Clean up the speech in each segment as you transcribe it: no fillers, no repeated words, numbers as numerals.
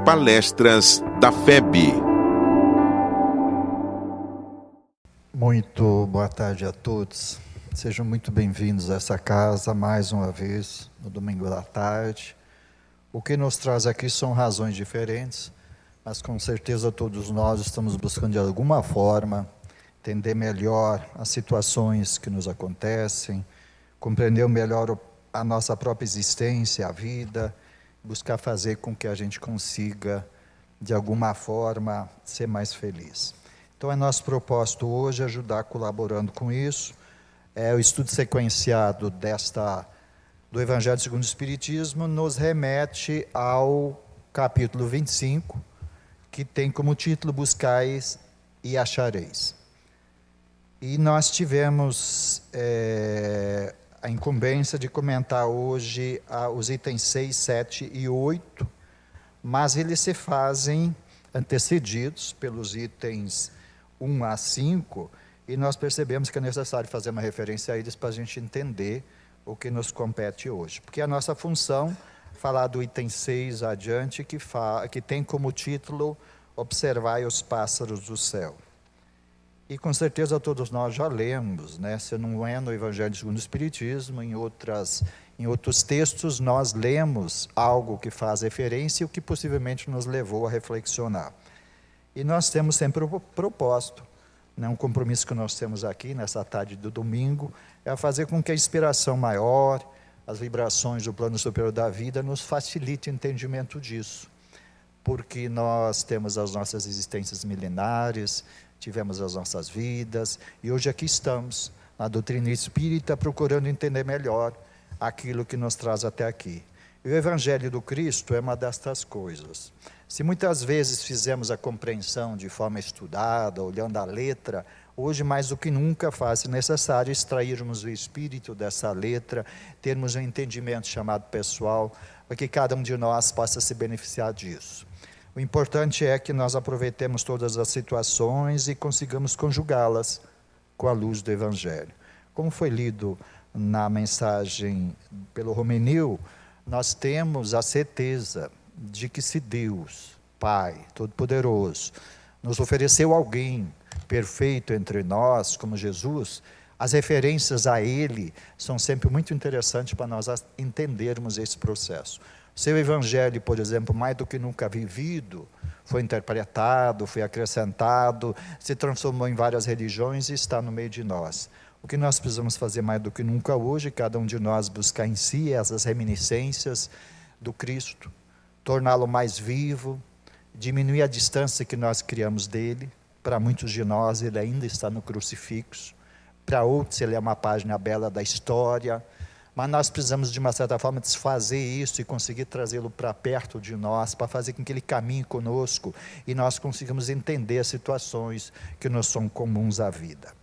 Palestras da FEB. Muito boa tarde a todos. Sejam muito bem-vindos a essa casa mais uma vez, no domingo da tarde. O que nos traz aqui são razões diferentes, mas com certeza todos nós estamos buscando de alguma forma entender melhor as situações que nos acontecem, compreender melhor a nossa própria existência, a vida, buscar fazer com que a gente consiga, de alguma forma, ser mais feliz. Então, é nosso propósito hoje ajudar colaborando com isso. O estudo sequenciado do Evangelho segundo o Espiritismo nos remete ao capítulo 25, que tem como título Buscais e Achareis. E nós tivemos a incumbência de comentar hoje os itens 6, 7 e 8, mas eles se fazem antecedidos pelos itens 1 a 5, e nós percebemos que é necessário fazer uma referência a eles para a gente entender o que nos compete hoje. Porque a nossa função, falar do item 6 adiante, que tem como título Observai os pássaros do céu. E com certeza todos nós já lemos, né? Se não é no Evangelho segundo o Espiritismo, em outros textos nós lemos algo que faz referência e o que possivelmente nos levou a reflexionar. E nós temos sempre o propósito, né? Um compromisso que nós temos aqui nessa tarde do domingo, é fazer com que a inspiração maior, as vibrações do plano superior da vida nos facilite o entendimento disso. Porque nós temos as nossas existências milenares, tivemos as nossas vidas, e hoje aqui estamos, na doutrina espírita, procurando entender melhor aquilo que nos traz até aqui. E o Evangelho do Cristo é uma destas coisas. Se muitas vezes fizemos a compreensão de forma estudada, olhando a letra, hoje mais do que nunca faz necessário extrairmos o espírito dessa letra, termos um entendimento chamado pessoal, para que cada um de nós possa se beneficiar disso. O importante é que nós aproveitemos todas as situações e consigamos conjugá-las com a luz do Evangelho. Como foi lido na mensagem pelo Romenil, nós temos a certeza de que se Deus, Pai Todo-Poderoso, nos ofereceu alguém perfeito entre nós, como Jesus, as referências a Ele são sempre muito interessantes para nós entendermos esse processo. Seu Evangelho, por exemplo, mais do que nunca vivido, foi interpretado, foi acrescentado, se transformou em várias religiões e está no meio de nós. O que nós precisamos fazer mais do que nunca hoje, cada um de nós buscar em si essas reminiscências do Cristo, torná-lo mais vivo, diminuir a distância que nós criamos dele. Para muitos de nós ele ainda está no crucifixo, para outros ele é uma página bela da história, mas nós precisamos de uma certa forma desfazer isso e conseguir trazê-lo para perto de nós, para fazer com que ele caminhe conosco e nós consigamos entender as situações que nos são comuns à vida.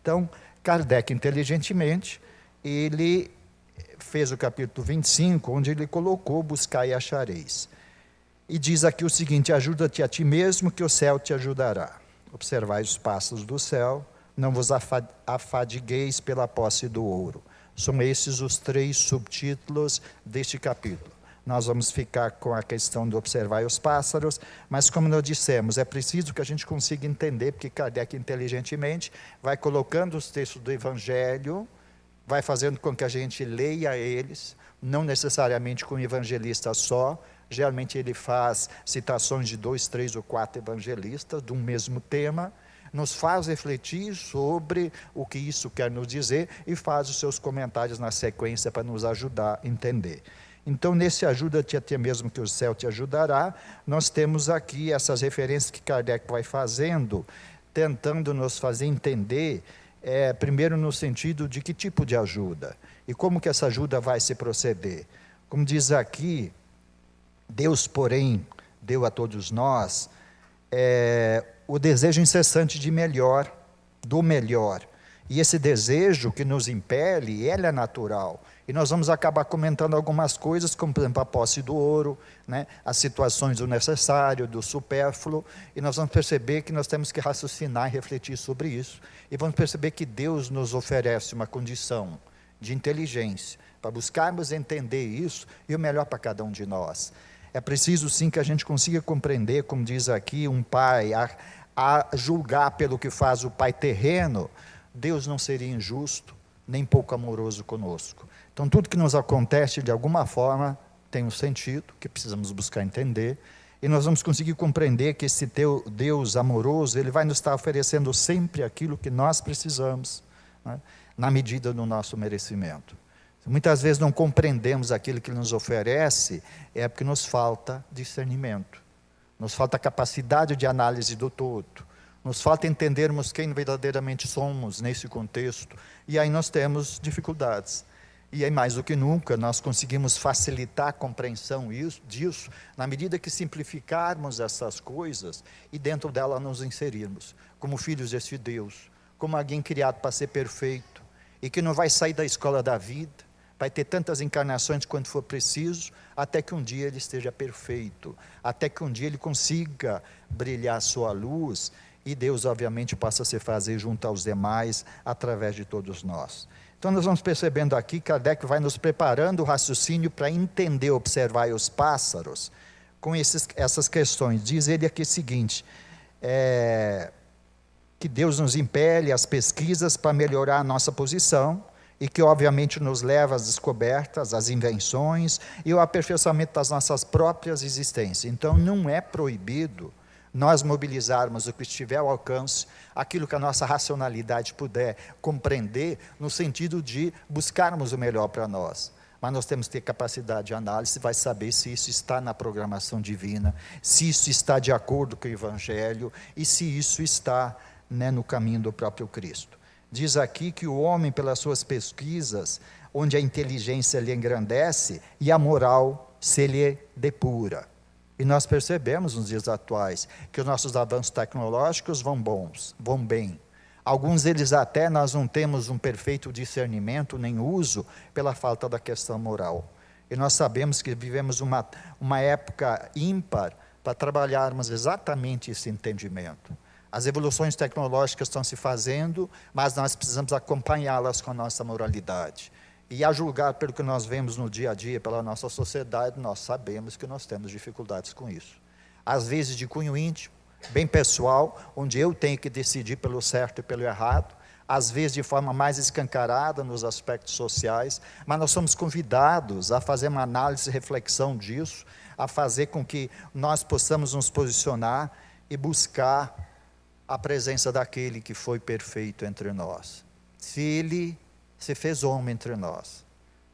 Então, Kardec, inteligentemente, ele fez o capítulo 25, onde ele colocou buscar e achareis. E diz aqui o seguinte: ajuda-te a ti mesmo que o céu te ajudará. Observai os passos do céu, não vos afadigueis pela posse do ouro. São esses os 3 subtítulos deste capítulo. Nós vamos ficar com a questão de observar os pássaros, mas como nós dissemos, é preciso que a gente consiga entender, porque Kardec inteligentemente vai colocando os textos do Evangelho, vai fazendo com que a gente leia eles, não necessariamente com um evangelista só, geralmente ele faz citações de 2, 3 ou 4 evangelistas de um mesmo tema, nos faz refletir sobre o que isso quer nos dizer e faz os seus comentários na sequência para nos ajudar a entender. Então, nesse ajuda-te a ti mesmo que o céu te ajudará, nós temos aqui essas referências que Kardec vai fazendo, tentando nos fazer entender, primeiro no sentido de que tipo de ajuda e como que essa ajuda vai se proceder. Como diz aqui, Deus, porém, deu a todos nós o desejo incessante de melhor, do melhor. E esse desejo que nos impele, ele é natural. E nós vamos acabar comentando algumas coisas, como por exemplo a posse do ouro, né? As situações do necessário, do supérfluo, e nós vamos perceber que nós temos que raciocinar e refletir sobre isso. E vamos perceber que Deus nos oferece uma condição de inteligência, para buscarmos entender isso, e o melhor para cada um de nós. É preciso sim que a gente consiga compreender, como diz aqui, um pai, a julgar pelo que faz o pai terreno, Deus não seria injusto, nem pouco amoroso conosco. Então tudo que nos acontece de alguma forma tem um sentido, que precisamos buscar entender, e nós vamos conseguir compreender que esse teu Deus amoroso, Ele vai nos estar oferecendo sempre aquilo que nós precisamos, né, na medida do nosso merecimento. Muitas vezes não compreendemos aquilo que Ele nos oferece, é porque nos falta discernimento, nos falta capacidade de análise do todo, nos falta entendermos quem verdadeiramente somos nesse contexto, e aí nós temos dificuldades. E aí, mais do que nunca, nós conseguimos facilitar a compreensão disso, na medida que simplificarmos essas coisas e dentro dela nos inserirmos, como filhos desse Deus, como alguém criado para ser perfeito, e que não vai sair da escola da vida, vai ter tantas encarnações quanto for preciso, até que um dia ele esteja perfeito, até que um dia ele consiga brilhar a sua luz, e Deus obviamente possa se fazer junto aos demais, através de todos nós. Então nós vamos percebendo aqui, Kardec vai nos preparando o raciocínio para entender, observar os pássaros, com essas questões. Diz ele aqui o seguinte, que Deus nos impele às pesquisas para melhorar a nossa posição, e que obviamente nos leva às descobertas, às invenções, e ao aperfeiçoamento das nossas próprias existências. Então não é proibido nós mobilizarmos o que estiver ao alcance, aquilo que a nossa racionalidade puder compreender, no sentido de buscarmos o melhor para nós. Mas nós temos que ter capacidade de análise, vai saber se isso está na programação divina, se isso está de acordo com o Evangelho, e se isso está, né, no caminho do próprio Cristo. Diz aqui que o homem, pelas suas pesquisas, onde a inteligência lhe engrandece, e a moral se lhe depura. E nós percebemos nos dias atuais que os nossos avanços tecnológicos vão bem. Alguns deles até nós não temos um perfeito discernimento nem uso pela falta da questão moral. E nós sabemos que vivemos uma época ímpar para trabalharmos exatamente esse entendimento. As evoluções tecnológicas estão se fazendo, mas nós precisamos acompanhá-las com a nossa moralidade. E a julgar pelo que nós vemos no dia a dia, pela nossa sociedade, nós sabemos que nós temos dificuldades com isso. Às vezes de cunho íntimo, bem pessoal, onde eu tenho que decidir pelo certo e pelo errado, às vezes de forma mais escancarada nos aspectos sociais, mas nós somos convidados a fazer uma análise e reflexão disso, a fazer com que nós possamos nos posicionar e buscar a presença daquele que foi perfeito entre nós. Se ele se fez homem entre nós,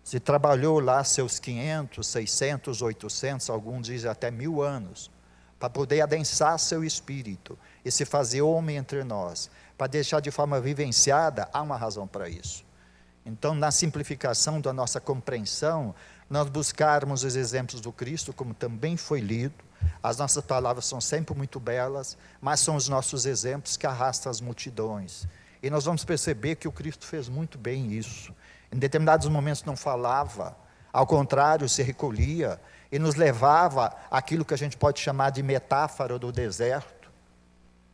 se trabalhou lá seus 500, 600, 800, alguns dizem até 1000 anos, para poder adensar seu espírito e se fazer homem entre nós, para deixar de forma vivenciada, há uma razão para isso. Então, na simplificação da nossa compreensão, nós buscarmos os exemplos do Cristo, como também foi lido. As nossas palavras são sempre muito belas, mas são os nossos exemplos que arrastam as multidões. E nós vamos perceber que o Cristo fez muito bem isso. Em determinados momentos não falava, ao contrário, se recolhia e nos levava àquilo que a gente pode chamar de metáfora do deserto,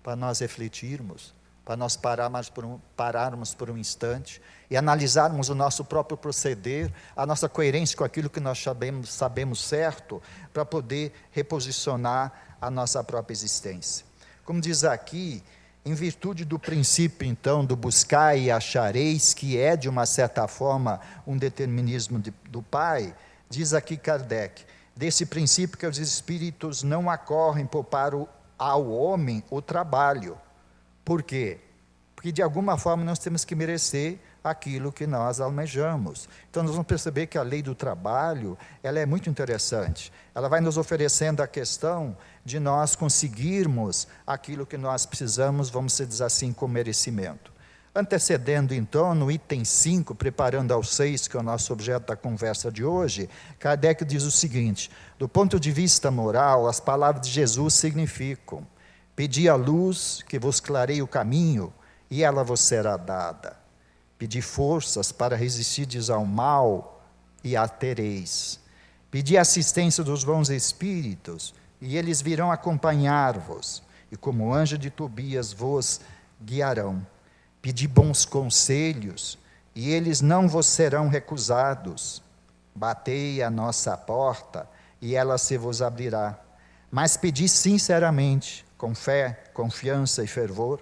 para nós refletirmos, para nós pararmos por um instante e analisarmos o nosso próprio proceder, a nossa coerência com aquilo que nós sabemos certo, para poder reposicionar a nossa própria existência. Como diz aqui, em virtude do princípio, então, do buscar e achareis, que é, de uma certa forma, um determinismo do Pai, diz aqui Kardec, desse princípio que os espíritos não acorrem poupar ao homem o trabalho. Por quê? Porque, de alguma forma, nós temos que merecer aquilo que nós almejamos. Então, nós vamos perceber que a lei do trabalho, ela é muito interessante. Ela vai nos oferecendo a questão de nós conseguirmos aquilo que nós precisamos, vamos dizer assim, com merecimento. Antecedendo, então, no item 5, preparando ao 6, que é o nosso objeto da conversa de hoje, Kardec diz o seguinte, do ponto de vista moral, as palavras de Jesus significam, pedi a luz que vos clareie o caminho, e ela vos será dada. Pedi forças para resistirdes ao mal, e a tereis. Pedi assistência dos bons espíritos, e eles virão acompanhar-vos, e como anjo de Tobias vos guiarão. Pedi bons conselhos, e eles não vos serão recusados. Batei à nossa porta, e ela se vos abrirá. Mas pedi sinceramente, com fé, confiança e fervor.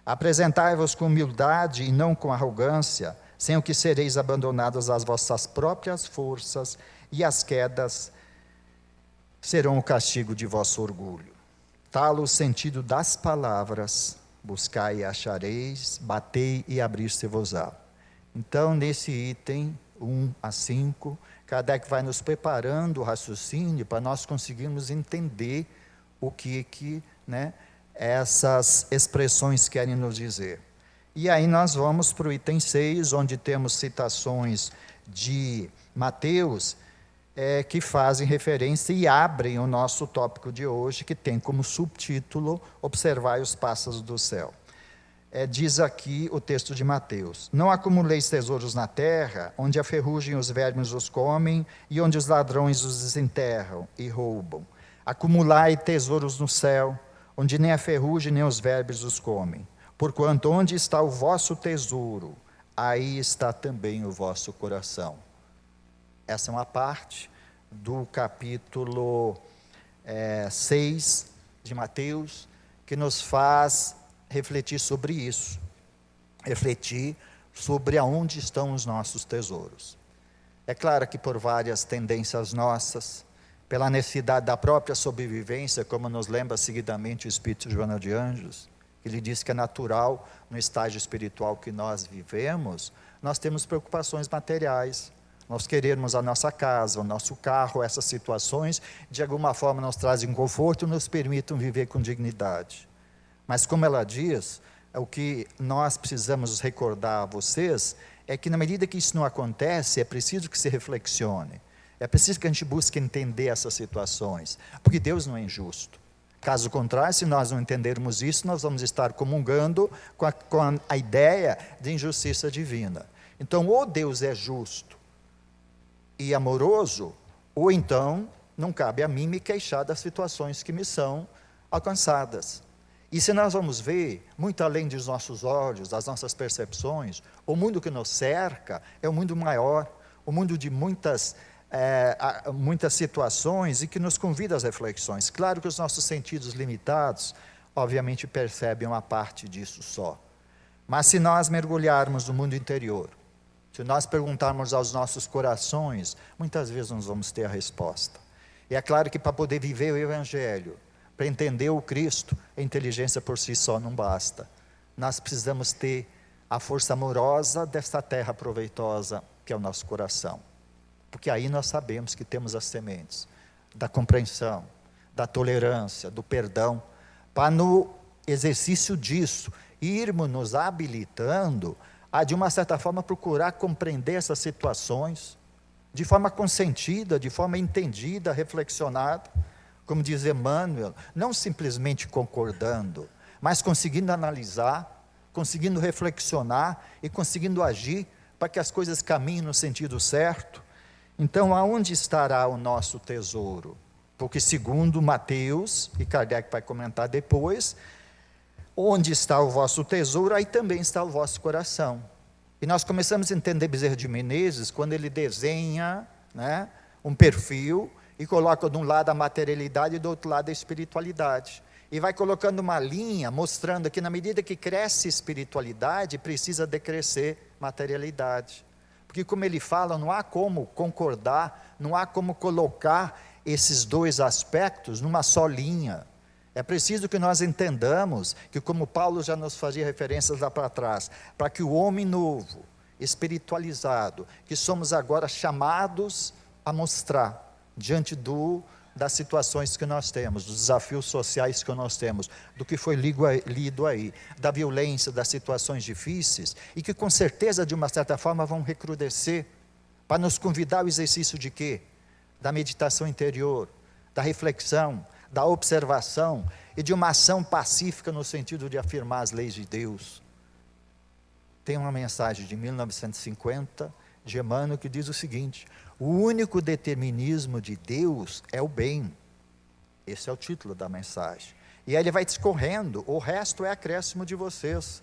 Apresentai-vos com humildade e não com arrogância, sem o que sereis abandonados às vossas próprias forças, e as quedas serão o castigo de vosso orgulho. Tal o sentido das palavras: buscai e achareis, batei e abrir-se-vos-á. Então, nesse item 1 a 5, Kardec vai nos preparando o raciocínio para nós conseguirmos entender o que essas expressões querem nos dizer. E aí nós vamos para o item 6, onde temos citações de Mateus, que fazem referência e abrem o nosso tópico de hoje, que tem como subtítulo: Observai os pássaros do céu. Diz aqui o texto de Mateus: não acumuleis tesouros na terra, onde a ferrugem e os vermes os comem, e onde os ladrões os desenterram e roubam. Acumulai tesouros no céu, onde nem a ferrugem nem os vermes os comem. Porquanto onde está o vosso tesouro, aí está também o vosso coração. Essa é uma parte do capítulo 6 de Mateus, que nos faz refletir sobre isso, refletir sobre aonde estão os nossos tesouros. É claro que por várias tendências nossas, pela necessidade da própria sobrevivência, como nos lembra seguidamente o Espírito Joana de Anjos, ele diz que é natural, no estágio espiritual que nós vivemos, nós temos preocupações materiais, nós queremos a nossa casa, o nosso carro, essas situações, de alguma forma nos trazem conforto e nos permitem viver com dignidade. Mas como ela diz, o que nós precisamos recordar a vocês, é que na medida que isso não acontece, é preciso que se reflexione, é preciso que a gente busque entender essas situações, porque Deus não é injusto. Caso contrário, se nós não entendermos isso, nós vamos estar comungando com a ideia de injustiça divina. Então, ou Deus é justo e amoroso, ou então não cabe a mim me queixar das situações que me são alcançadas. E se nós vamos ver, muito além dos nossos olhos, das nossas percepções, o mundo que nos cerca é um mundo maior, um mundo de muitas situações e que nos convida às reflexões. Claro que os nossos sentidos limitados, obviamente, percebem uma parte disso só. Mas se nós mergulharmos no mundo interior, se nós perguntarmos aos nossos corações, muitas vezes nós vamos ter a resposta. E é claro que para poder viver o Evangelho, para entender o Cristo, a inteligência por si só não basta. Nós precisamos ter a força amorosa desta terra proveitosa, que é o nosso coração. Porque aí nós sabemos que temos as sementes da compreensão, da tolerância, do perdão, para no exercício disso, irmos nos habilitando a, de uma certa forma, procurar compreender essas situações, de forma consentida, de forma entendida, reflexionada, como diz Emmanuel, não simplesmente concordando, mas conseguindo analisar, conseguindo reflexionar e conseguindo agir para que as coisas caminhem no sentido certo. Então, aonde estará o nosso tesouro? Porque segundo Mateus, e Kardec vai comentar depois, onde está o vosso tesouro, aí também está o vosso coração. E nós começamos a entender Bezerra de Menezes, quando ele desenha um perfil, e coloca de um lado a materialidade e do outro lado a espiritualidade. E vai colocando uma linha, mostrando que na medida que cresce espiritualidade, precisa decrescer materialidade. Porque como ele fala, não há como concordar, não há como colocar esses dois aspectos numa só linha. É preciso que nós entendamos que, como Paulo já nos fazia referências lá para trás, para que o homem novo, espiritualizado, que somos agora chamados a mostrar, diante das situações que nós temos, dos desafios sociais que nós temos, do que foi lido aí, da violência, das situações difíceis, e que com certeza, de uma certa forma, vão recrudescer, para nos convidar ao exercício de quê? Da meditação interior, da reflexão, da observação, e de uma ação pacífica no sentido de afirmar as leis de Deus. Tem uma mensagem de 1950, de Emmanuel, que diz o seguinte: o único determinismo de Deus é o bem. Esse é o título da mensagem. E aí ele vai discorrendo, o resto é acréscimo de vocês.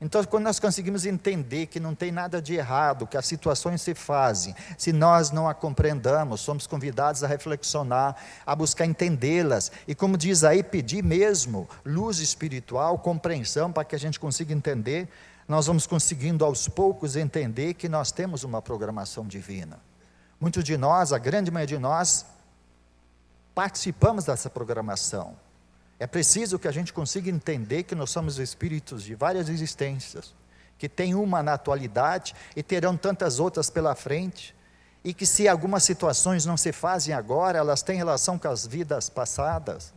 Então, quando nós conseguimos entender que não tem nada de errado, que as situações se fazem, se nós não a compreendamos, somos convidados a reflexionar, a buscar entendê-las, e como diz aí, pedir mesmo luz espiritual, compreensão, para que a gente consiga entender, nós vamos conseguindo aos poucos entender que nós temos uma programação divina. Muitos de nós, a grande maioria de nós, participamos dessa programação. É preciso que a gente consiga entender que nós somos espíritos de várias existências, que tem uma na atualidade e terão tantas outras pela frente, e que se algumas situações não se fazem agora, elas têm relação com as vidas passadas.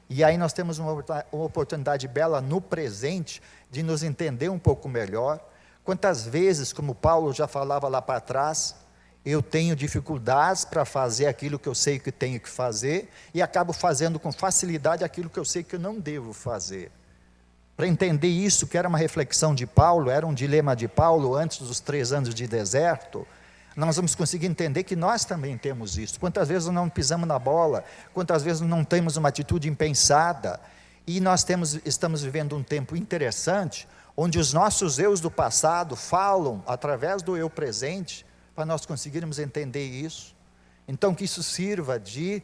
E aí nós temos uma oportunidade bela no presente de nos entender um pouco melhor. Quantas vezes, como Paulo já falava lá para trás, eu tenho dificuldades para fazer aquilo que eu sei que tenho que fazer, e acabo fazendo com facilidade aquilo que eu sei que eu não devo fazer. Para entender isso, que era uma reflexão de Paulo, era um dilema de Paulo, antes dos 3 anos de deserto, nós vamos conseguir entender que nós também temos isso. Quantas vezes não pisamos na bola, quantas vezes não temos uma atitude impensada, e nós estamos vivendo um tempo interessante, onde os nossos eus do passado falam através do eu presente, para nós conseguirmos entender isso. Então, que isso sirva de,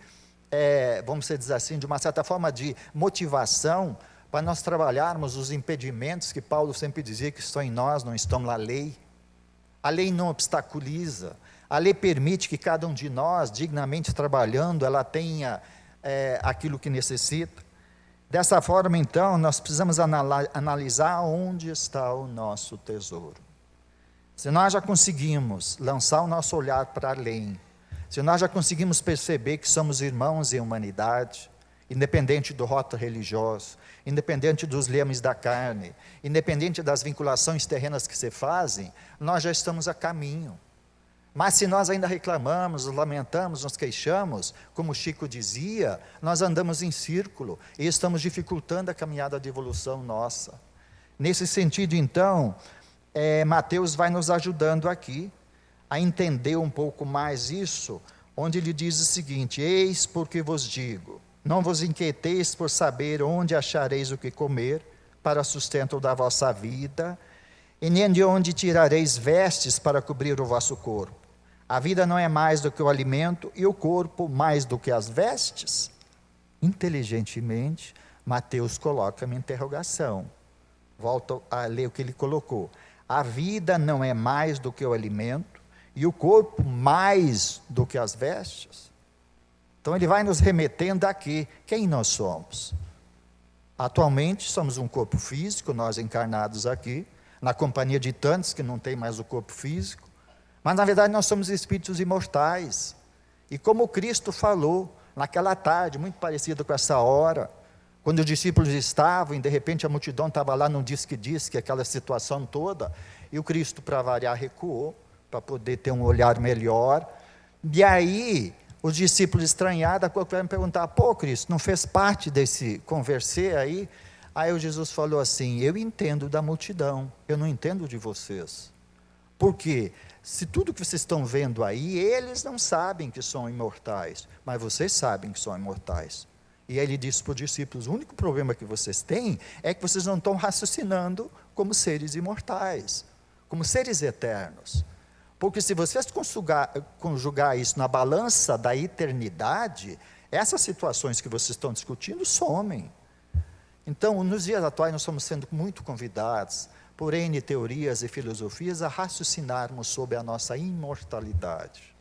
vamos dizer assim, de uma certa forma de motivação, para nós trabalharmos os impedimentos que Paulo sempre dizia que estão em nós, não estão na lei. A lei não obstaculiza, a lei permite que cada um de nós, dignamente trabalhando, ela tenha aquilo que necessita. Dessa forma, então, nós precisamos analisar onde está o nosso tesouro. Se nós já conseguimos lançar o nosso olhar para além, se nós já conseguimos perceber que somos irmãos em humanidade, independente do rótulo religioso, independente dos lemes da carne, independente das vinculações terrenas que se fazem, nós já estamos a caminho. Mas se nós ainda reclamamos, lamentamos, nos queixamos, como Chico dizia, nós andamos em círculo e estamos dificultando a caminhada de evolução nossa. Nesse sentido, então, Mateus vai nos ajudando aqui a entender um pouco mais isso, onde ele diz o seguinte: eis porque vos digo, não vos inquieteis por saber onde achareis o que comer, para sustento da vossa vida, e nem de onde tirareis vestes para cobrir o vosso corpo. A vida não é mais do que o alimento, e o corpo mais do que as vestes? Inteligentemente, Mateus coloca uma interrogação. Volto a ler o que ele colocou. A vida não é mais do que o alimento, e o corpo mais do que as vestes? Então ele vai nos remetendo aqui, quem nós somos? Atualmente somos um corpo físico, nós encarnados aqui, na companhia de tantos que não tem mais o corpo físico, mas na verdade nós somos espíritos imortais, e como Cristo falou, naquela tarde, muito parecida com essa hora, quando os discípulos estavam, e de repente a multidão estava lá num disque, aquela situação toda, e o Cristo, para variar, recuou, para poder ter um olhar melhor, e aí, os discípulos estranhados, vieram perguntar: pô, Cristo, não fez parte desse conversê aí? Aí o Jesus falou assim: eu entendo da multidão, eu não entendo de vocês. Por quê? Se tudo que vocês estão vendo aí, eles não sabem que são imortais, mas vocês sabem que são imortais. E aí ele disse para os discípulos: o único problema que vocês têm é que vocês não estão raciocinando como seres imortais, como seres eternos. Porque se vocês conjugar isso na balança da eternidade, essas situações que vocês estão discutindo somem. Então, nos dias atuais, nós estamos sendo muito convidados, por N teorias e filosofias, a raciocinarmos sobre a nossa imortalidade,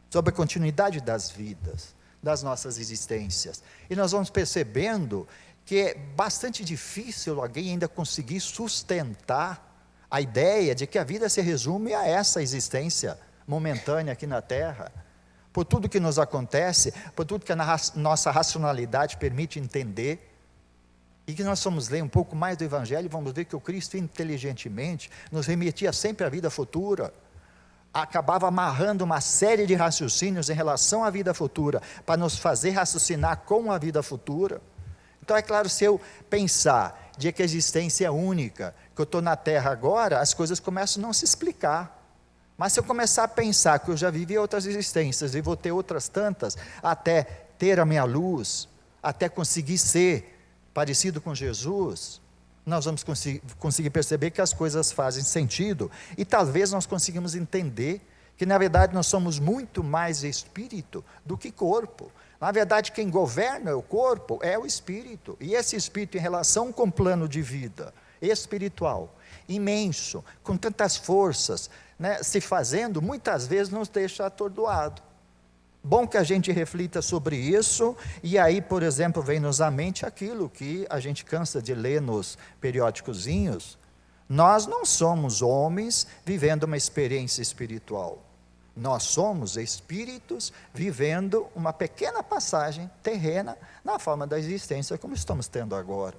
sobre a continuidade das vidas, das nossas existências. E nós vamos percebendo que é bastante difícil alguém ainda conseguir sustentar a ideia de que a vida se resume a essa existência momentânea aqui na Terra. Por tudo que nos acontece, por tudo que a nossa racionalidade permite entender, e que nós vamos ler um pouco mais do Evangelho, e vamos ver que o Cristo inteligentemente nos remetia sempre à vida futura, acabava amarrando uma série de raciocínios em relação à vida futura, para nos fazer raciocinar com a vida futura. Então é claro, se eu pensar de que a existência é única, que eu estou na Terra agora, as coisas começam a não se explicar. Mas se eu começar a pensar que eu já vivi outras existências, e vou ter outras tantas, até ter a minha luz, até conseguir ser parecido com Jesus, nós vamos conseguir perceber que as coisas fazem sentido, e talvez nós conseguimos entender que na verdade nós somos muito mais espírito do que corpo. Na verdade, quem governa o corpo é o espírito, e esse espírito, em relação com o plano de vida espiritual, imenso, com tantas forças, né, se fazendo, muitas vezes nos deixa atordoado. Bom que a gente reflita sobre isso, e aí, por exemplo, vem-nos à mente aquilo que a gente cansa de ler nos periódicozinhos. Nós não somos homens vivendo uma experiência espiritual. Nós somos espíritos vivendo uma pequena passagem terrena na forma da existência como estamos tendo agora.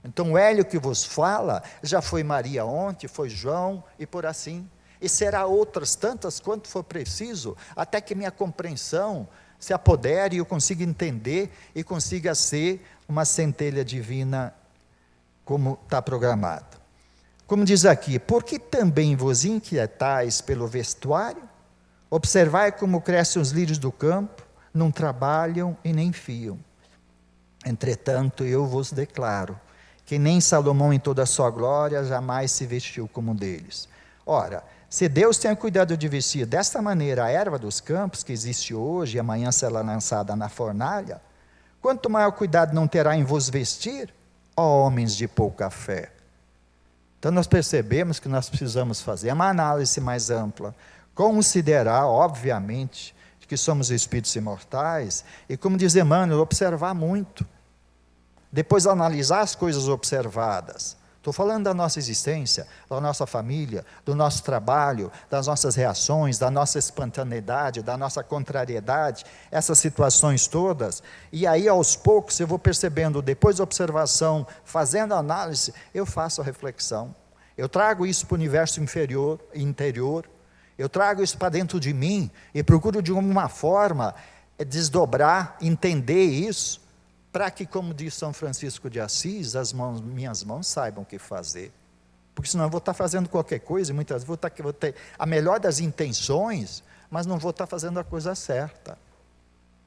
Então o Hélio que vos fala, já foi Maria ontem, foi João e por assim, e será outras tantas quanto for preciso, até que minha compreensão se apodere e eu consiga entender e consiga ser uma centelha divina como está programado. Como diz aqui, por que também vos inquietais pelo vestuário? Observai como crescem os lírios do campo, não trabalham e nem fiam. Entretanto, eu vos declaro, que nem Salomão em toda a sua glória jamais se vestiu como um deles. Ora, se Deus tem cuidado de vestir desta maneira a erva dos campos, que existe hoje e amanhã será lançada na fornalha, quanto maior cuidado não terá em vos vestir, ó homens de pouca fé. Então nós percebemos que nós precisamos fazer uma análise mais ampla, considerar, obviamente, que somos espíritos imortais, e como diz Emmanuel, observar muito, depois analisar as coisas observadas. Estou falando da nossa existência, da nossa família, do nosso trabalho, das nossas reações, da nossa espontaneidade, da nossa contrariedade, essas situações todas, e aí aos poucos eu vou percebendo, depois da observação, fazendo análise, eu faço a reflexão, eu trago isso para o universo inferior e interior, eu trago isso para dentro de mim e procuro de alguma forma desdobrar, entender isso, para que, como diz São Francisco de Assis, minhas mãos saibam o que fazer. Porque senão eu vou estar fazendo qualquer coisa, e muitas vezes vou ter a melhor das intenções, mas não vou estar fazendo a coisa certa.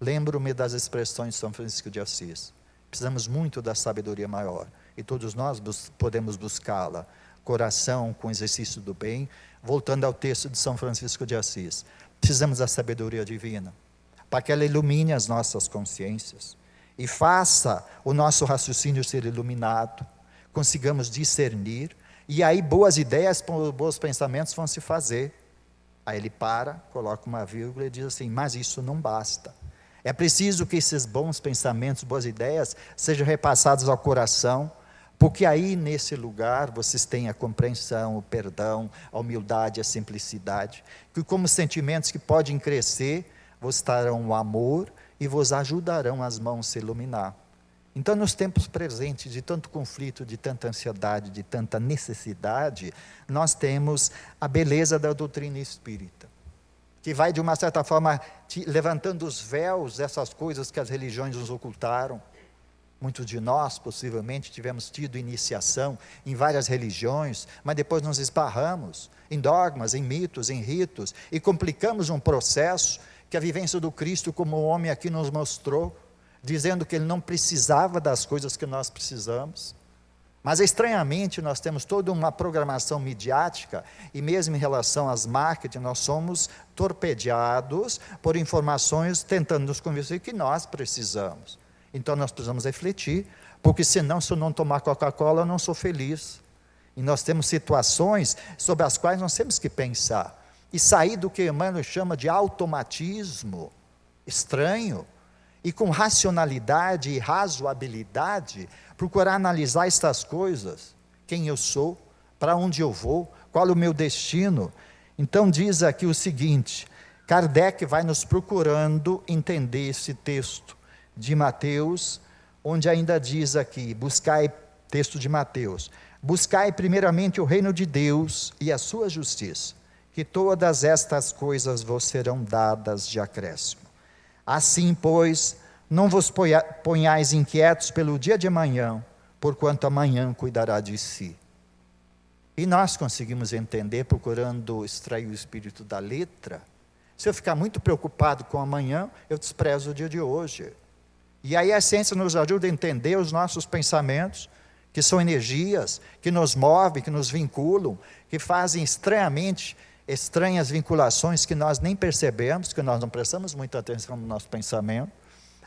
Lembro-me das expressões de São Francisco de Assis. Precisamos muito da sabedoria maior, e todos nós podemos buscá-la. Coração com exercício do bem. Voltando ao texto de São Francisco de Assis, precisamos da sabedoria divina, para que ela ilumine as nossas consciências, e faça o nosso raciocínio ser iluminado, consigamos discernir, e aí boas ideias, bons pensamentos vão se fazer. Aí ele para, coloca uma vírgula e diz assim, mas isso não basta, é preciso que esses bons pensamentos, boas ideias, sejam repassados ao coração, porque aí nesse lugar vocês têm a compreensão, o perdão, a humildade, a simplicidade, que como sentimentos que podem crescer, vos trarão o amor e vos ajudarão as mãos a se iluminar. Então nos tempos presentes de tanto conflito, de tanta ansiedade, de tanta necessidade, nós temos a beleza da doutrina espírita, que vai de uma certa forma levantando os véus dessas coisas que as religiões nos ocultaram. Muitos de nós, possivelmente, tivemos tido iniciação em várias religiões, mas depois nos esbarramos em dogmas, em mitos, em ritos, e complicamos um processo que a vivência do Cristo como homem aqui nos mostrou, dizendo que ele não precisava das coisas que nós precisamos. Mas estranhamente nós temos toda uma programação midiática, e mesmo em relação às marketing, nós somos torpedeados por informações tentando nos convencer que nós precisamos. Então nós precisamos refletir, porque senão se eu não tomar Coca-Cola eu não sou feliz. E nós temos situações sobre as quais nós temos que pensar, e sair do que Emmanuel chama de automatismo estranho, e com racionalidade e razoabilidade, procurar analisar estas coisas, quem eu sou, para onde eu vou, qual é o meu destino. Então diz aqui o seguinte, Kardec vai nos procurando entender esse texto de Mateus, onde ainda diz aqui, buscai, texto de Mateus, buscai primeiramente o reino de Deus e a sua justiça, que todas estas coisas vos serão dadas de acréscimo. Assim, pois, não vos ponhais inquietos pelo dia de amanhã, porquanto amanhã cuidará de si. E nós conseguimos entender, procurando extrair o espírito da letra. Se eu ficar muito preocupado com amanhã, eu desprezo o dia de hoje. E aí a ciência nos ajuda a entender os nossos pensamentos, que são energias que nos movem, que nos vinculam, que fazem estranhas vinculações que nós nem percebemos, que nós não prestamos muita atenção no nosso pensamento.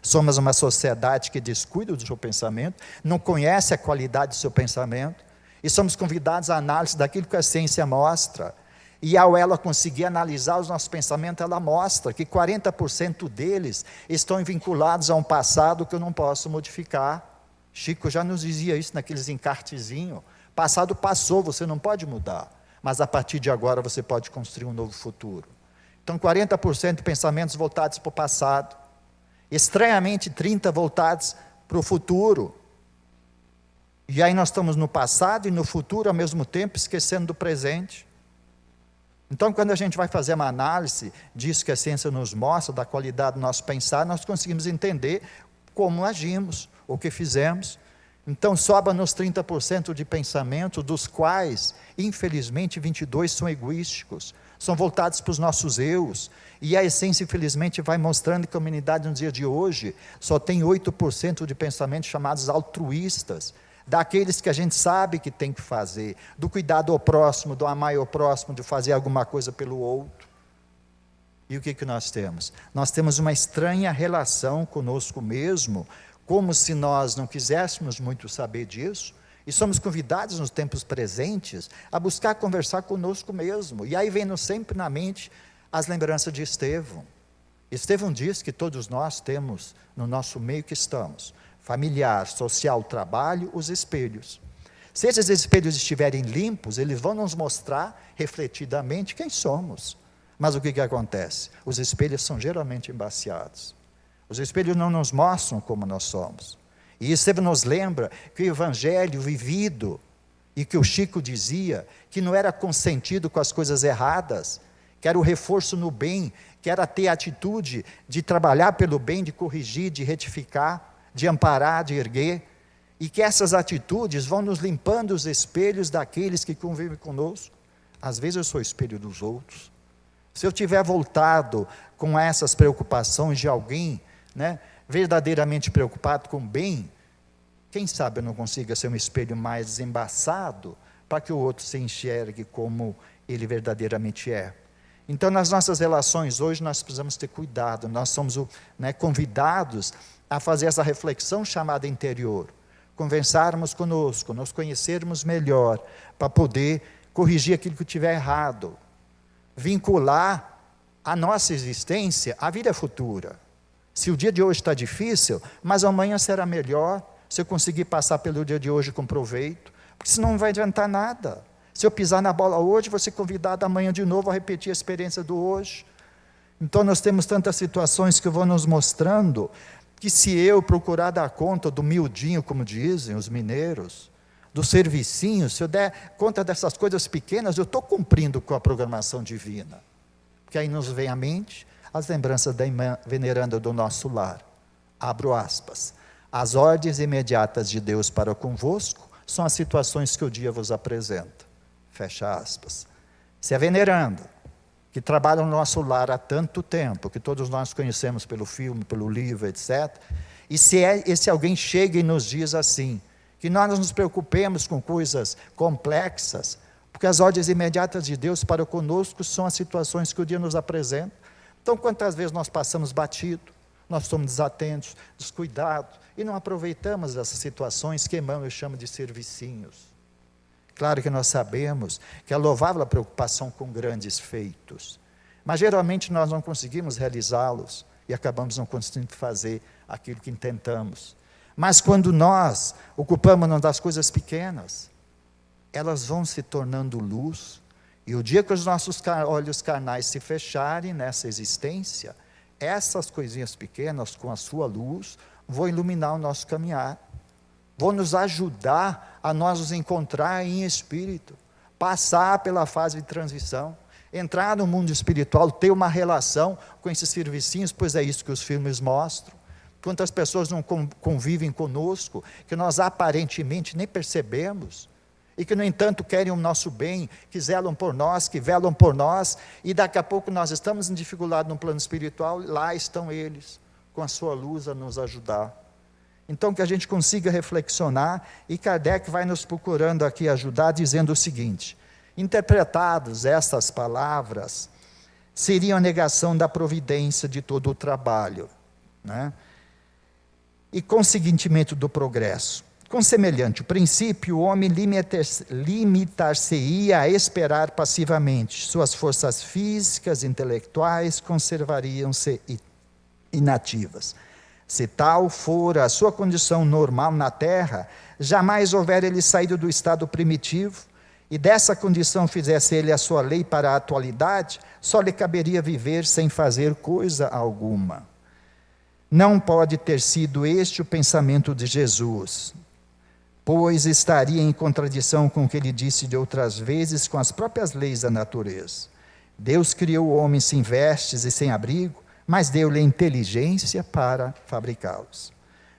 Somos uma sociedade que descuida do seu pensamento, não conhece a qualidade do seu pensamento, e somos convidados à análise daquilo que a ciência mostra. E ao ela conseguir analisar os nossos pensamentos, ela mostra que 40% deles estão vinculados a um passado que eu não posso modificar. Chico já nos dizia isso naqueles encartezinhos. Passado passou, você não pode mudar, mas a partir de agora você pode construir um novo futuro. Então 40% de pensamentos voltados para o passado, estranhamente 30% voltados para o futuro. E aí nós estamos no passado e no futuro ao mesmo tempo, esquecendo do presente. Então, quando a gente vai fazer uma análise disso que a ciência nos mostra, da qualidade do nosso pensar, nós conseguimos entender como agimos, o que fizemos. Então, sobra-nos 30% de pensamento, dos quais, infelizmente, 22% são egoísticos, são voltados para os nossos eus. E a essência, infelizmente, vai mostrando que a humanidade, no dia de hoje, só tem 8% de pensamentos chamados altruístas, daqueles que a gente sabe que tem que fazer, do cuidado ao próximo, do amar ao próximo, de fazer alguma coisa pelo outro. E o que nós temos? Nós temos uma estranha relação conosco mesmo, como se nós não quiséssemos muito saber disso, e somos convidados nos tempos presentes a buscar conversar conosco mesmo. E aí vem-nos sempre na mente as lembranças de Estevão. Estevão diz que todos nós temos no nosso meio que estamos, familiar, social, trabalho, os espelhos. Se esses espelhos estiverem limpos, eles vão nos mostrar refletidamente quem somos. Mas o que acontece? Os espelhos são geralmente embaciados. Os espelhos não nos mostram como nós somos. E Estevão nos lembra que o evangelho vivido, e que o Chico dizia, que não era consentido com as coisas erradas, que era o reforço no bem, que era ter a atitude de trabalhar pelo bem, de corrigir, de retificar, de amparar, de erguer, e que essas atitudes vão nos limpando os espelhos daqueles que convivem conosco. Às vezes eu sou espelho dos outros. Se eu tiver voltado com essas preocupações de alguém, verdadeiramente preocupado com o bem, quem sabe eu não consiga ser um espelho mais desembaçado, para que o outro se enxergue como ele verdadeiramente é. Então, nas nossas relações hoje, nós precisamos ter cuidado, nós somos convidados a fazer essa reflexão chamada interior, conversarmos conosco, nos conhecermos melhor, para poder corrigir aquilo que tiver errado, vincular a nossa existência à vida futura. Se o dia de hoje está difícil, mas amanhã será melhor, se eu conseguir passar pelo dia de hoje com proveito, porque senão não vai adiantar nada. Se eu pisar na bola hoje, vou ser convidado amanhã de novo a repetir a experiência do hoje. Então nós temos tantas situações que vão nos mostrando que se eu procurar dar conta do miudinho, como dizem os mineiros, do servicinho, se eu der conta dessas coisas pequenas, eu estou cumprindo com a programação divina. Porque aí nos vem à mente as lembranças da irmã veneranda do nosso lar. Abro aspas. As ordens imediatas de Deus para convosco são as situações que o dia vos apresenta. Fecha aspas. Se a veneranda, que trabalha no nosso lar há tanto tempo, que todos nós conhecemos pelo filme, pelo livro, etc. E se esse alguém chega e nos diz assim, que nós nos preocupemos com coisas complexas, porque as ordens imediatas de Deus para conosco são as situações que o dia nos apresenta. Então, quantas vezes nós passamos batido, nós somos desatentos, descuidados, e não aproveitamos essas situações que Emmanuel chama de servicinhos. Claro que nós sabemos que é louvável a preocupação com grandes feitos, mas geralmente nós não conseguimos realizá-los e acabamos não conseguindo fazer aquilo que intentamos. Mas quando nós ocupamos-nos das coisas pequenas, elas vão se tornando luz, e o dia que os nossos olhos carnais se fecharem nessa existência, essas coisinhas pequenas com a sua luz vão iluminar o nosso caminhar. Vão nos ajudar a nós nos encontrar em espírito, passar pela fase de transição, entrar no mundo espiritual, ter uma relação com esses servicinhos, pois é isso que os filmes mostram. Quantas pessoas não convivem conosco, que nós aparentemente nem percebemos, e que no entanto querem o nosso bem, que zelam por nós, que velam por nós, e daqui a pouco nós estamos em dificuldade no plano espiritual, lá estão eles, com a sua luz a nos ajudar. Então, que a gente consiga reflexionar, e Kardec vai nos procurando aqui ajudar, dizendo o seguinte: interpretados estas palavras, seriam a negação da providência de todo o trabalho, né? E conseguintemente do progresso. Com semelhante princípio, o homem limitar-se-ia a esperar passivamente. Suas forças físicas e intelectuais conservariam-se inativas. Se tal for a sua condição normal na terra, jamais houvera ele saído do estado primitivo, e dessa condição fizesse ele a sua lei para a atualidade, só lhe caberia viver sem fazer coisa alguma. Não pode ter sido este o pensamento de Jesus, pois estaria em contradição com o que ele disse de outras vezes, com as próprias leis da natureza. Deus criou o homem sem vestes e sem abrigo, mas deu-lhe inteligência para fabricá-los.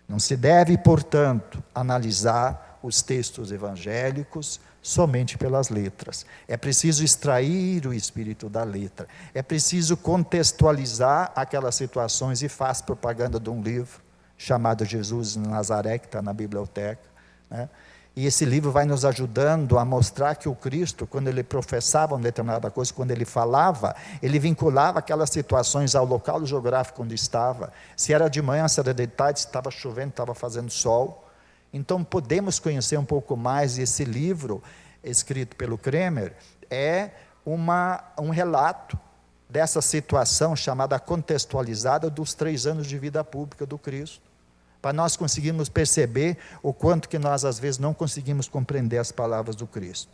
Não se deve, portanto, analisar os textos evangélicos somente pelas letras. É preciso extrair o espírito da letra. É preciso contextualizar aquelas situações, e faz propaganda de um livro chamado Jesus de Nazaré, que está na biblioteca, né? E esse livro vai nos ajudando a mostrar que o Cristo, quando ele professava uma determinada coisa, quando ele falava, ele vinculava aquelas situações ao local geográfico onde estava. Se era de manhã, se era de tarde, se estava chovendo, estava fazendo sol. Então podemos conhecer um pouco mais. Esse livro, escrito pelo Kremer, é um relato dessa situação chamada contextualizada dos 3 anos de vida pública do Cristo, para nós conseguirmos perceber o quanto que nós às vezes não conseguimos compreender as palavras do Cristo.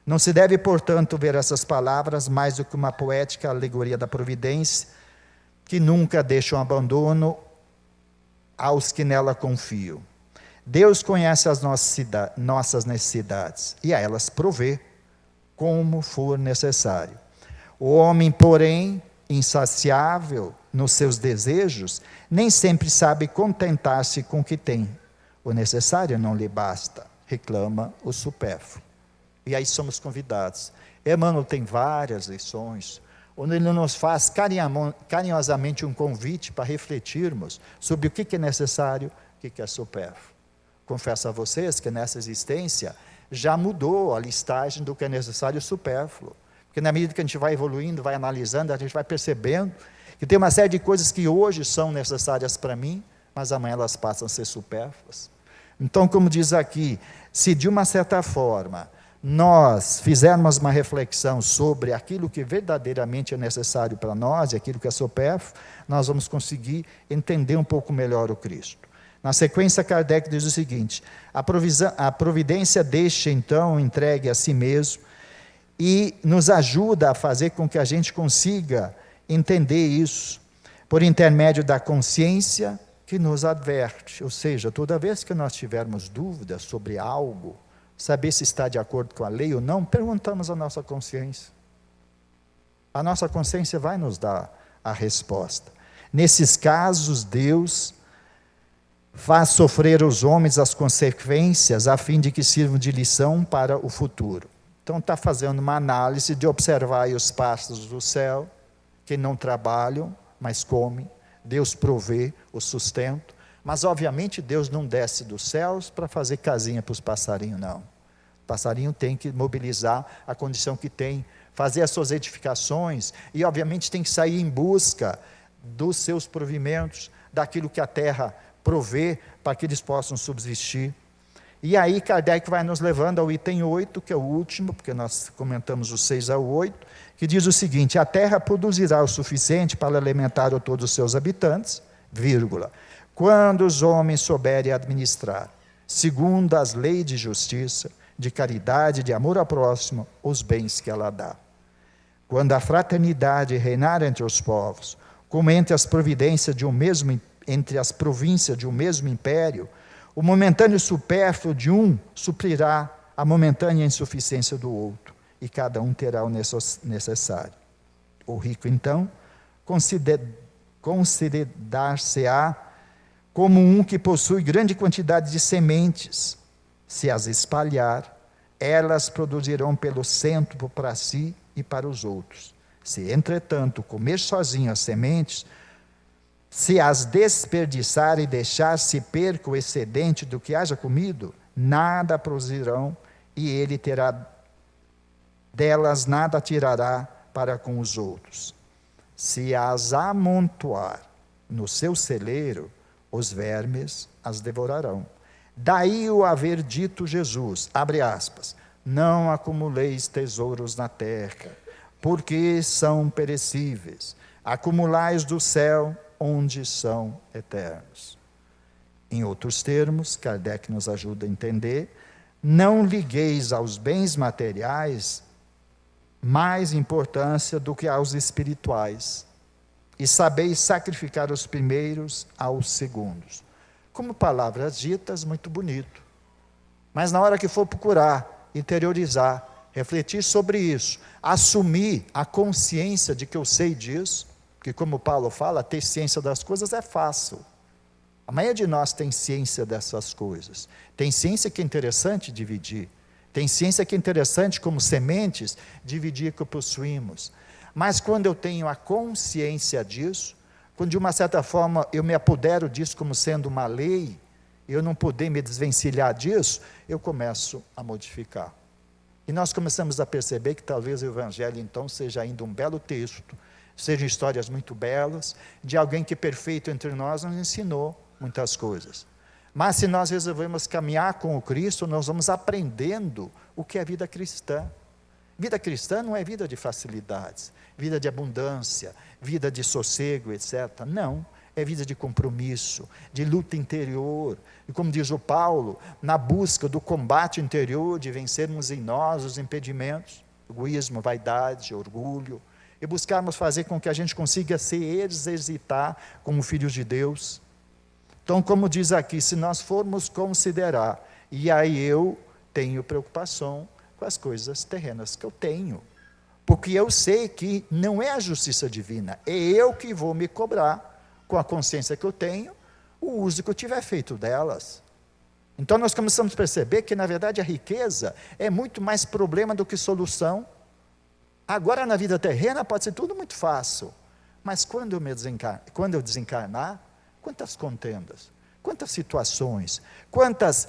Não se deve, portanto, ver essas palavras mais do que uma poética alegoria da providência, que nunca deixa um abandono aos que nela confiam. Deus conhece as nossas necessidades, e a elas provê, como for necessário. O homem, porém, insaciável nos seus desejos, nem sempre sabe contentar-se com o que tem. O necessário não lhe basta, reclama o supérfluo. E aí somos convidados. Emmanuel tem várias lições, onde ele nos faz carinhosamente um convite para refletirmos sobre o que é necessário, o que é supérfluo. Confesso a vocês que nessa existência já mudou a listagem do que é necessário e supérfluo. Porque na medida que a gente vai evoluindo, vai analisando, a gente vai percebendo que tem uma série de coisas que hoje são necessárias para mim, mas amanhã elas passam a ser supérfluas. Então, como diz aqui, se de uma certa forma nós fizermos uma reflexão sobre aquilo que verdadeiramente é necessário para nós e aquilo que é supérfluo, nós vamos conseguir entender um pouco melhor o Cristo. Na sequência, Kardec diz o seguinte: a providência deixa então entregue a si mesmo e nos ajuda a fazer com que a gente consiga entender isso por intermédio da consciência que nos adverte. Ou seja, toda vez que nós tivermos dúvidas sobre algo, saber se está de acordo com a lei ou não, perguntamos à nossa consciência. A nossa consciência vai nos dar a resposta. Nesses casos, Deus faz sofrer os homens as consequências, a fim de que sirvam de lição para o futuro. Então está fazendo uma análise de observar os pássaros do céu, que não trabalham, mas comem. Deus provê o sustento, mas obviamente Deus não desce dos céus para fazer casinha para os passarinhos, não. O passarinho tem que mobilizar a condição que tem, fazer as suas edificações, e obviamente tem que sair em busca dos seus provimentos, daquilo que a terra provê, para que eles possam subsistir. E aí Kardec vai nos levando ao item 8, que é o último, porque nós comentamos o 6 ao 8, que diz o seguinte: a terra produzirá o suficiente para alimentar a todos os seus habitantes, vírgula, quando os homens souberem administrar, segundo as leis de justiça, de caridade, de amor ao próximo, os bens que ela dá. Quando a fraternidade reinar entre os povos, como entre as providências de entre as províncias de um mesmo império, o momentâneo supérfluo de um suprirá a momentânea insuficiência do outro, e cada um terá o necessário. O rico, então, considerar-se-á como um que possui grande quantidade de sementes. Se as espalhar, elas produzirão pelo centro para si e para os outros. Se, entretanto, comer sozinho as sementes, Se as desperdiçar e deixar se perca o excedente do que haja comido, nada produzirão, e ele terá delas nada tirará para com os outros. Se as amontoar no seu celeiro, os vermes as devorarão. Daí o haver dito Jesus, abre aspas, não acumuleis tesouros na terra, porque são perecíveis, acumulais do céu, onde são eternos. Em outros termos, Kardec nos ajuda a entender, não ligueis aos bens materiais mais importância do que aos espirituais, e sabeis sacrificar os primeiros aos segundos. Como palavras ditas, muito bonito. Mas na hora que for procurar, interiorizar, refletir sobre isso, assumir a consciência de que eu sei disso, porque como Paulo fala, ter ciência das coisas é fácil. A maioria de nós tem ciência dessas coisas. Tem ciência que é interessante dividir. Tem ciência que é interessante, como sementes, dividir que possuímos. Mas quando eu tenho a consciência disso, quando de uma certa forma eu me apodero disso como sendo uma lei, eu não poder me desvencilhar disso, eu começo a modificar. E nós começamos a perceber que talvez o Evangelho então seja ainda um belo texto, sejam histórias muito belas, de alguém que perfeito entre nós nos ensinou muitas coisas. Mas se nós resolvemos caminhar com o Cristo, nós vamos aprendendo o que é vida cristã. Vida cristã não é vida de facilidades, vida de abundância, vida de sossego, etc. Não, é vida de compromisso, de luta interior. E como diz o Paulo, na busca do combate interior, de vencermos em nós os impedimentos, egoísmo, vaidade, orgulho, e buscarmos fazer com que a gente consiga se exercitar como filhos de Deus. Então, como diz aqui, se nós formos considerar, e aí eu tenho preocupação com as coisas terrenas que eu tenho, porque eu sei que não é a justiça divina, é eu que vou me cobrar, com a consciência que eu tenho, o uso que eu tiver feito delas. Então nós começamos a perceber que na verdade a riqueza é muito mais problema do que solução. Agora na vida terrena pode ser tudo muito fácil, mas quando eu desencarnar, quantas contendas, quantas situações, quantas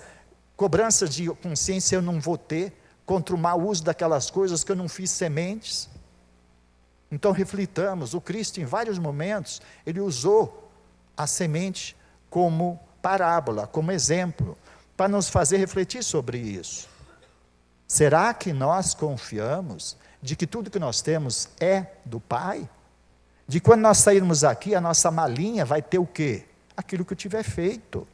cobranças de consciência eu não vou ter contra o mau uso daquelas coisas que eu não fiz sementes. Então reflitamos, o Cristo em vários momentos, ele usou a semente como parábola, como exemplo, para nos fazer refletir sobre isso. Será que nós confiamos de que tudo que nós temos é do Pai? De quando nós sairmos aqui, a nossa malinha vai ter o quê? Aquilo que eu tiver feito.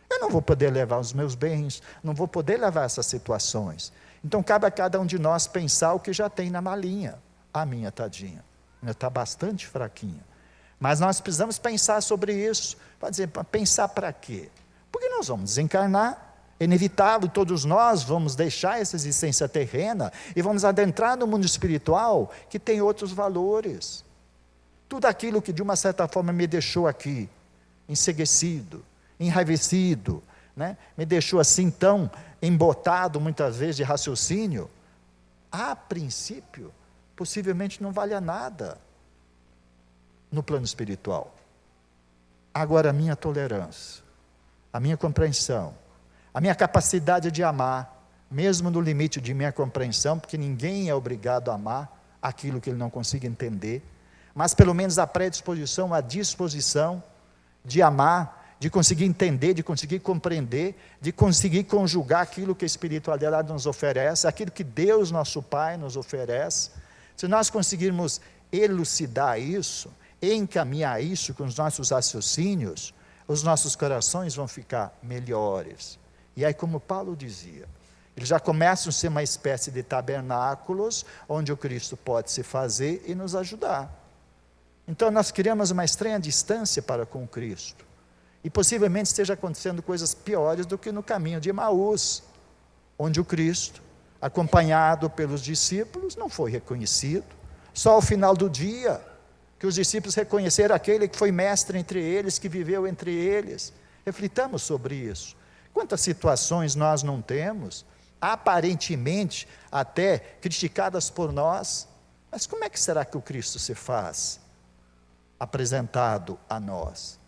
Eu não vou poder levar os meus bens, não vou poder levar essas situações. Então cabe a cada um de nós pensar o que já tem na malinha. A minha tadinha, ainda está bastante fraquinha. Mas nós precisamos pensar sobre isso. Para dizer, pensar para quê? Porque nós vamos desencarnar, é inevitável, todos nós vamos deixar essa existência terrena e vamos adentrar no mundo espiritual que tem outros valores. Tudo aquilo que de uma certa forma me deixou aqui, enceguecido, enraivecido, né? Me deixou assim tão embotado muitas vezes de raciocínio, a princípio, possivelmente não valha nada no plano espiritual. Agora a minha tolerância, a minha compreensão, a minha capacidade de amar, mesmo no limite de minha compreensão, porque ninguém é obrigado a amar aquilo que ele não consiga entender, mas pelo menos a predisposição, a disposição de amar, de conseguir entender, de conseguir compreender, de conseguir conjugar aquilo que a espiritualidade nos oferece, aquilo que Deus, nosso Pai, nos oferece. Se nós conseguirmos elucidar isso, encaminhar isso com os nossos raciocínios, os nossos corações vão ficar melhores. E aí, como Paulo dizia, eles já começam a ser uma espécie de tabernáculos, onde o Cristo pode se fazer e nos ajudar. Então nós criamos uma estranha distância para com o Cristo. E possivelmente esteja acontecendo coisas piores do que no caminho de Emaús, onde o Cristo, acompanhado pelos discípulos, não foi reconhecido. Só ao final do dia, que os discípulos reconheceram aquele que foi mestre entre eles, que viveu entre eles. Reflitamos sobre isso. Quantas situações nós não temos, aparentemente até criticadas por nós, mas como é que será que o Cristo se faz apresentado a nós?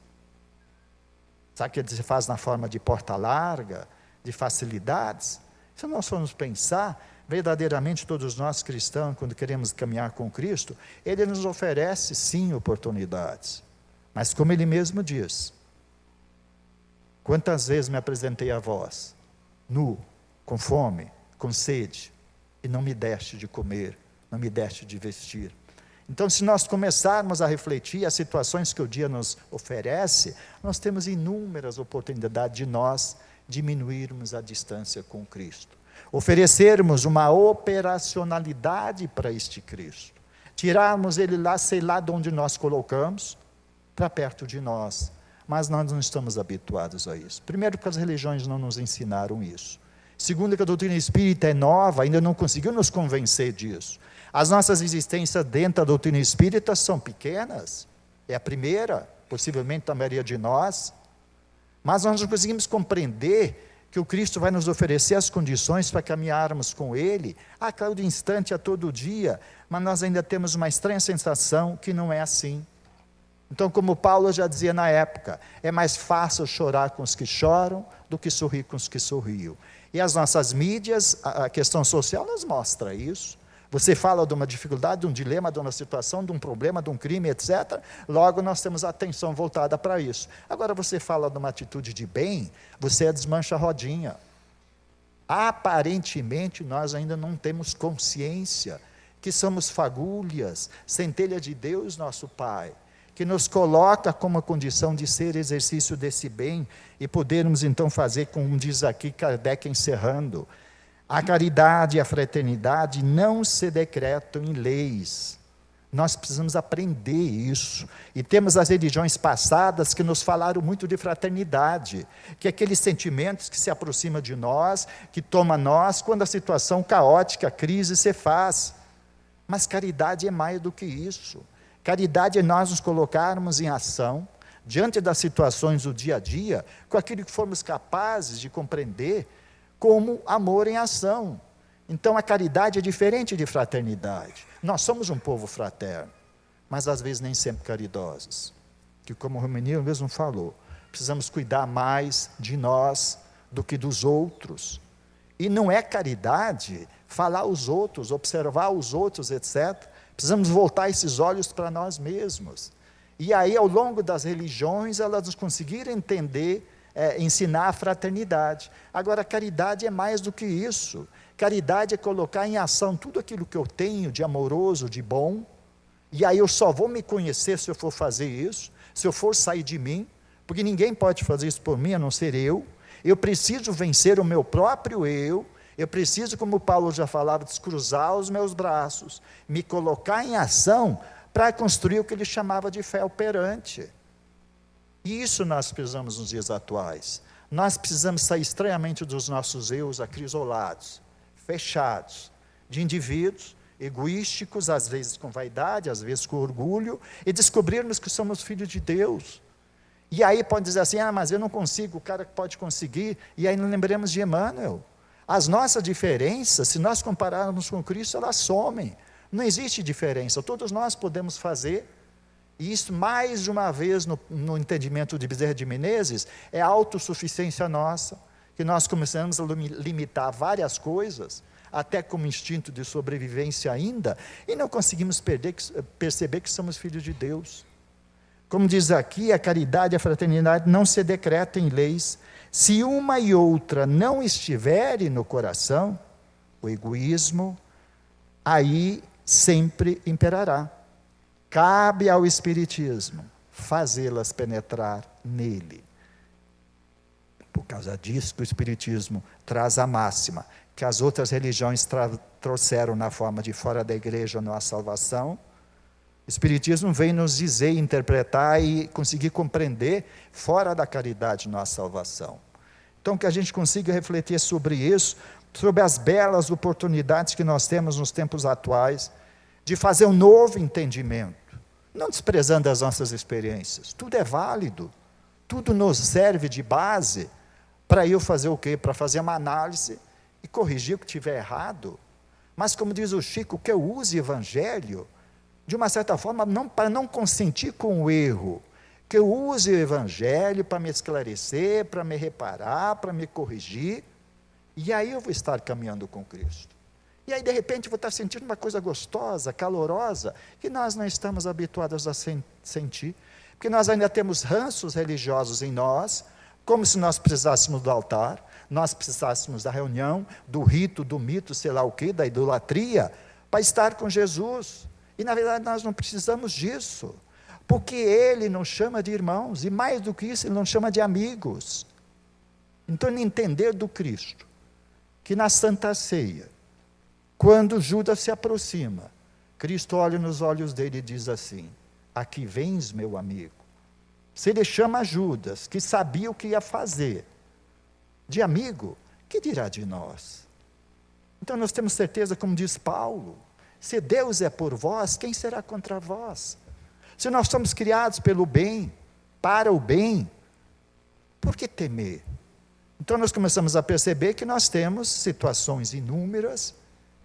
Sabe que se faz na forma de porta larga, de facilidades? Se nós formos pensar, verdadeiramente todos nós cristãos, quando queremos caminhar com Cristo, Ele nos oferece sim oportunidades. Mas como Ele mesmo diz, quantas vezes me apresentei a vós, nu, com fome, com sede, e não me deste de comer, não me deste de vestir. Então, se nós começarmos a refletir as situações que o dia nos oferece, nós temos inúmeras oportunidades de nós diminuirmos a distância com Cristo. Oferecermos uma operacionalidade para este Cristo. Tirarmos Ele lá, sei lá de onde nós colocamos, para perto de nós. Mas nós não estamos habituados a isso. Primeiro, porque as religiões não nos ensinaram isso. Segundo, que a doutrina espírita é nova, ainda não conseguiu nos convencer disso. As nossas existências dentro da doutrina espírita são pequenas. É a primeira, possivelmente a maioria de nós. Mas nós não conseguimos compreender que o Cristo vai nos oferecer as condições para caminharmos com Ele, a cada instante, a todo dia, mas nós ainda temos uma estranha sensação que não é assim. Então, como Paulo já dizia na época, é mais fácil chorar com os que choram do que sorrir com os que sorriam. E as nossas mídias, a questão social nos mostra isso. Você fala de uma dificuldade, de um dilema, de uma situação, de um problema, de um crime, etc. Logo nós temos a atenção voltada para isso. Agora você fala de uma atitude de bem, você desmancha a rodinha. Aparentemente nós ainda não temos consciência que somos fagulhas, centelha de Deus nosso Pai, que nos coloca como condição de ser exercício desse bem e podermos então fazer, como diz aqui Kardec encerrando, a caridade e a fraternidade não se decretam em leis. Nós precisamos aprender isso. E temos as religiões passadas que nos falaram muito de fraternidade, que é aqueles sentimentos que se aproximam de nós, que toma nós, quando a situação caótica, a crise se faz. Mas caridade é mais do que isso. Caridade é nós nos colocarmos em ação, diante das situações do dia a dia, com aquilo que formos capazes de compreender, como amor em ação. Então a caridade é diferente de fraternidade. Nós somos um povo fraterno, mas às vezes nem sempre caridosos. Que como o Romenino mesmo falou, precisamos cuidar mais de nós do que dos outros. E não é caridade falar os outros, observar os outros, etc. Precisamos voltar esses olhos para nós mesmos. E aí ao longo das religiões elas nos conseguiram entender, ensinar a fraternidade. Agora, a caridade é mais do que isso. Caridade é colocar em ação tudo aquilo que eu tenho de amoroso, de bom, e aí eu só vou me conhecer se eu for fazer isso, se eu for sair de mim, porque ninguém pode fazer isso por mim, a não ser eu. Eu preciso vencer o meu próprio eu preciso, como Paulo já falava, descruzar os meus braços, me colocar em ação para construir o que ele chamava de fé operante. E isso nós precisamos nos dias atuais. Nós precisamos sair estranhamente dos nossos eus acrisolados, fechados, de indivíduos egoísticos, às vezes com vaidade, às vezes com orgulho, e descobrirmos que somos filhos de Deus. E aí pode dizer assim, mas eu não consigo, o cara pode conseguir, e aí não lembremos de Emmanuel. As nossas diferenças, se nós compararmos com Cristo, elas somem. Não existe diferença, todos nós podemos fazer. E isso, mais de uma vez, no entendimento de Bezerra de Menezes, é a autossuficiência nossa, que nós começamos a limitar várias coisas, até como instinto de sobrevivência ainda, e não conseguimos perceber que somos filhos de Deus. Como diz aqui, a caridade e a fraternidade não se decretam em leis. Se uma e outra não estiverem no coração, o egoísmo, aí sempre imperará. Cabe ao Espiritismo fazê-las penetrar nele. Por causa disso que o Espiritismo traz a máxima, que as outras religiões trouxeram na forma de fora da igreja não há salvação. O Espiritismo vem nos dizer, interpretar e conseguir compreender fora da caridade não há salvação. Então que a gente consiga refletir sobre isso, sobre as belas oportunidades que nós temos nos tempos atuais, de fazer um novo entendimento, não desprezando as nossas experiências. Tudo é válido, tudo nos serve de base para eu fazer o quê? Para fazer uma análise e corrigir o que estiver errado. Mas como diz o Chico, que eu use o Evangelho, de uma certa forma, para não consentir com o erro, que eu use o Evangelho para me esclarecer, para me reparar, para me corrigir, e aí eu vou estar caminhando com Cristo. E aí de repente eu vou estar sentindo uma coisa gostosa, calorosa, que nós não estamos habituados a sentir, porque nós ainda temos ranços religiosos em nós, como se nós precisássemos do altar, nós precisássemos da reunião, do rito, do mito, sei lá o que, da idolatria, para estar com Jesus. E na verdade nós não precisamos disso, porque Ele nos chama de irmãos, e mais do que isso, Ele nos chama de amigos. Então, entender do Cristo, que na Santa Ceia, quando Judas se aproxima, Cristo olha nos olhos dele e diz assim: aqui vens, meu amigo. Se ele chama Judas, que sabia o que ia fazer, de amigo, que dirá de nós? Então nós temos certeza, como diz Paulo, se Deus é por vós, quem será contra vós? Se nós somos criados pelo bem, para o bem, por que temer? Então nós começamos a perceber que nós temos situações inúmeras,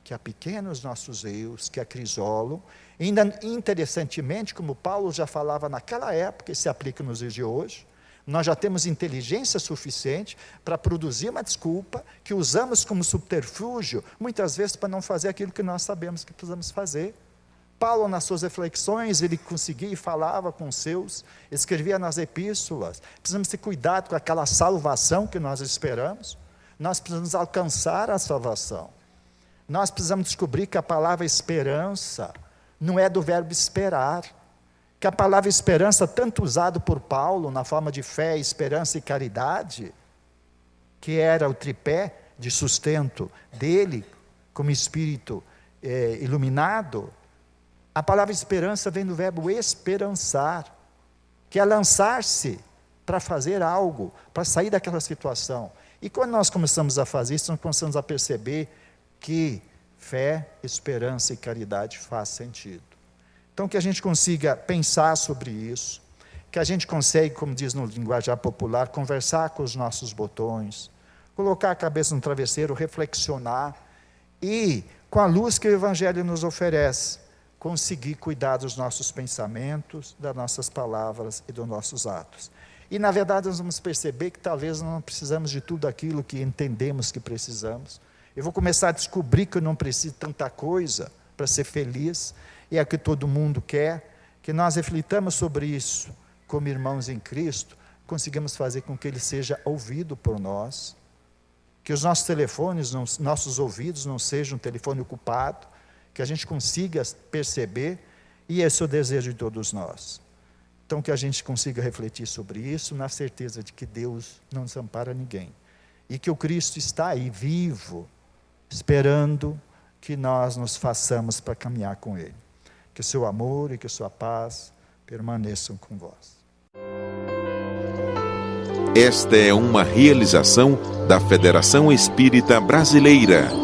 que apequenam os nossos erros, que acrisolam. Ainda interessantemente, como Paulo já falava naquela época, e se aplica nos dias de hoje, nós já temos inteligência suficiente para produzir uma desculpa, que usamos como subterfúgio, muitas vezes para não fazer aquilo que nós sabemos que precisamos fazer. Paulo, nas suas reflexões, ele conseguia e falava com os seus, escrevia nas epístolas. Precisamos ter cuidado com aquela salvação que nós esperamos. Nós precisamos alcançar a salvação. Nós precisamos descobrir que a palavra esperança não é do verbo esperar, que a palavra esperança, tanto usada por Paulo na forma de fé, esperança e caridade, que era o tripé de sustento dele, como espírito iluminado, a palavra esperança vem do verbo esperançar, que é lançar-se para fazer algo, para sair daquela situação. E quando nós começamos a fazer isso, nós começamos a perceber que fé, esperança e caridade faz sentido. Então que a gente consiga pensar sobre isso, que a gente consegue, como diz no linguajar popular, conversar com os nossos botões, colocar a cabeça no travesseiro, reflexionar e, com a luz que o Evangelho nos oferece, conseguir cuidar dos nossos pensamentos, das nossas palavras e dos nossos atos. E na verdade nós vamos perceber que talvez não precisamos de tudo aquilo que entendemos que precisamos. Eu vou começar a descobrir que eu não preciso de tanta coisa para ser feliz, e é o que todo mundo quer, que nós reflitamos sobre isso, como irmãos em Cristo, conseguimos fazer com que Ele seja ouvido por nós, que os nossos telefones, nossos ouvidos não sejam um telefone ocupado, que a gente consiga perceber, e esse é o desejo de todos nós. Então que a gente consiga refletir sobre isso, na certeza de que Deus não desampara ninguém, e que o Cristo está aí, vivo, esperando que nós nos façamos para caminhar com Ele. Que o seu amor e que a sua paz permaneçam com vós. Esta é uma realização da Federação Espírita Brasileira.